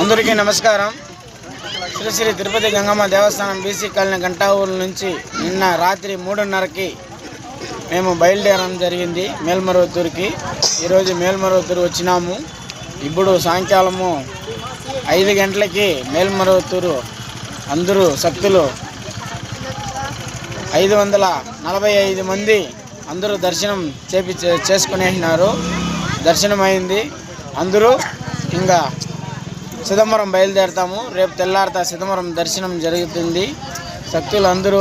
అందరికీ నమస్కారం. శ్రీ శ్రీ తిరుపతి గంగమ్మ దేవస్థానం BC colony Gantavooru నుంచి నిన్న రాత్రి 3:30కి మేము బయలుదేరడం జరిగింది మేల్మరువత్తూరుకి. ఈరోజు మేల్మరువత్తూరు వచ్చినాము. ఇప్పుడు సాయంకాలము 5 గంటలకి మేల్మరువత్తూరు అందరూ శక్తులు 545 మంది అందరూ దర్శనం చేసుకునేసినారు. దర్శనం అయింది. అందరూ ఇంకా సిదంబరం బయలుదేరుతాము. రేపు తెల్లారిత సిదంబరం దర్శనం జరుగుతుంది. శక్తులు అందరూ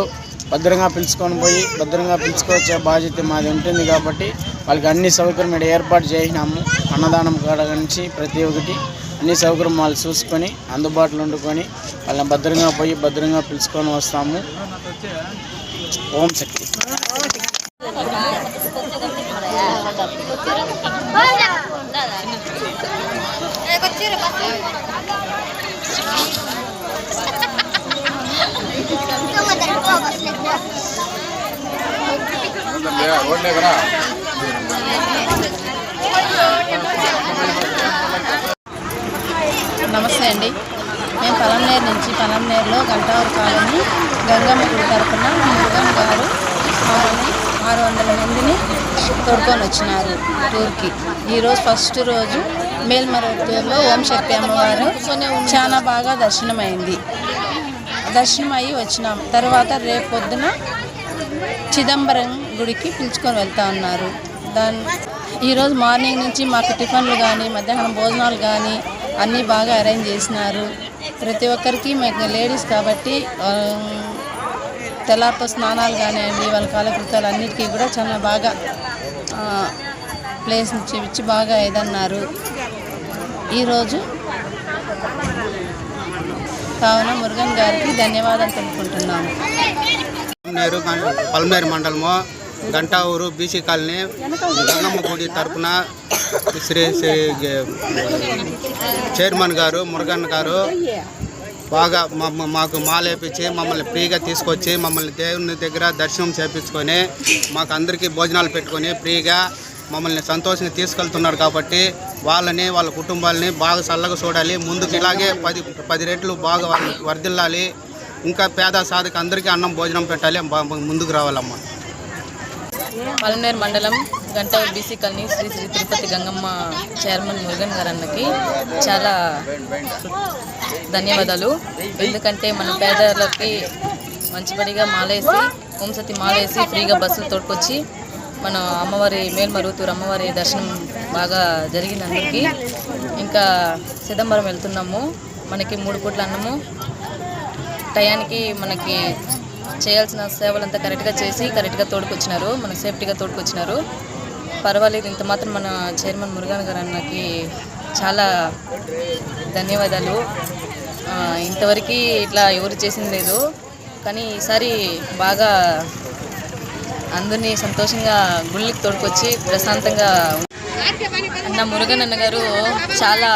భద్రంగా పిలుచుకొని పోయి భద్రంగా పిలుచుకొచ్చే బాధ్యత మాది ఉంటుంది కాబట్టి వాళ్ళకి అన్ని సౌకర్యం ఏర్పాటు చేసినాము. అన్నదానం కాడ నుంచి ప్రతి ఒక్కటి అన్ని సౌకర్యం వాళ్ళు చూసుకొని అందుబాటులో వండుకొని వాళ్ళని భద్రంగా పోయి భద్రంగా పిలుచుకొని వస్తాము. ఓం శక్తి. నమస్తే అండి. మేము పలంనేరు నుంచి పలంనేరులో గంటావూరు కాలనీ గంగమ్మ గుడి తరపున మురుగన్ గారు 600 మందిని తోడుకొని వచ్చినారు టూర్కి. ఈరోజు ఫస్ట్ రోజు మేల్మరువత్తూరులో ఓం శక్తి అమ్మవారు చాలా బాగా దర్శనం అయ్యి వచ్చినాం. తర్వాత రేపు పొద్దున చిదంబరం గుడికి పిలుచుకొని వెళ్తా ఉన్నారు. ఈరోజు మార్నింగ్ నుంచి మాకు టిఫిన్లు కానీ మధ్యాహ్నం భోజనాలు కానీ అన్నీ బాగా అరేంజ్ చేసినారు. ప్రతి ఒక్కరికి మాకు లేడీస్ కాబట్టి తెల్లారితో స్నానాలు కానివ్వండి, వాళ్ళ కాలకృతాలు అన్నిటికీ కూడా చాలా బాగా ప్లేస్ చూపించి బాగా ఏదన్నారు. ఈరోజు కావున మురుగన్ గారికి ధన్యవాదాలు తెలుపుకుంటున్నాము. పల్మనేరు మండలము గంటావూరు బీసీ కాలనీ గంగమ్మ గుడి తరపున శ్రీ చైర్మన్ గారు మురుగన్ గారు బాగా మాకు మాలేపించి మమ్మల్ని ఫ్రీగా తీసుకొచ్చి మమ్మల్ని దేవుని దగ్గర దర్శనం చేయించుకొని మాకు అందరికీ భోజనాలు పెట్టుకొని ఫ్రీగా మమ్మల్ని సంతోషంగా తీసుకెళ్తున్నారు. కాబట్టి వాళ్ళని వాళ్ళ కుటుంబాలని బాగా చల్లగా చూడాలి. ముందుకు ఇలాగే 10 రెట్లు బాగా వర్ధిల్లాలి. ఇంకా పేద సాధకు అందరికీ అన్నం భోజనం పెట్టాలి. ముందుకు రావాలమ్మా. పల్మనేరు మండలం Gantavuru BC colony Sri Sri Tirupati Gangamma chairman Murugan గారు అన్నకి చాలా ధన్యవాదాలు. ఎందుకంటే మన పేదలకి మంచిపడిగా మాలేసి ఓంసతి మాలేసి ఫ్రీగా బస్సులు తోడుకొచ్చి మన అమ్మవారి మేల్మరువత్తూరు అమ్మవారి దర్శనం బాగా జరిగింది అందరికీ. ఇంకా సిదంబరం వెళ్తున్నాము. మనకి 3 పూట్ల అన్నము టయానికి మనకి చేయాల్సిన సేవలంతా కరెక్ట్గా చేసి కరెక్ట్గా తోడుకొచ్చినారు. మన సేఫ్టీగా తోడుకొచ్చినారు. పర్వాలేదు. ఇంత మాత్రం మన చైర్మన్ మురుగన్ గారు అన్నకి చాలా ధన్యవాదాలు. ఇంతవరకు ఇట్లా ఎవరు చేసింది లేదు, కానీ ఈసారి బాగా అందరినీ సంతోషంగా గుళ్ళకి తోడుకొచ్చి ప్రశాంతంగా అన్న మురుగన్ అన్న గారు చాలా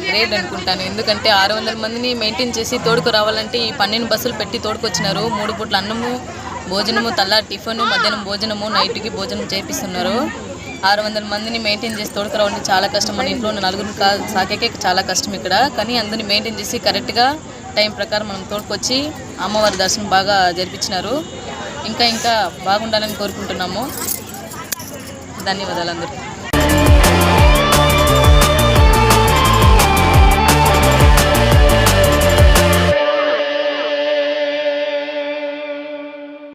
గ్రేట్ అనుకుంటాను. ఎందుకంటే 600 మందిని మెయింటైన్ చేసి తోడుకు రావాలంటే ఈ 12 బస్సులు పెట్టి తోడుకొచ్చినారు. 3 పూట్ల అన్నము భోజనము, తెల్లారి టిఫిన్, మధ్యాహ్నం భోజనము, నైట్కి భోజనం చేపిస్తున్నారు. 600 మందిని మెయింటైన్ చేసి తోడుకు రావడం చాలా కష్టం. మన ఇంట్లో ఉన్న 4 సాకేకే చాలా కష్టం ఇక్కడ. కానీ అందరినీ మెయింటైన్ చేసి కరెక్ట్గా టైం ప్రకారం మనం తోడుకొచ్చి అమ్మవారి దర్శనం బాగా జరిపించినారు. ఇంకా బాగుండాలని కోరుకుంటున్నాము. ధన్యవాదాలు అందరికీ.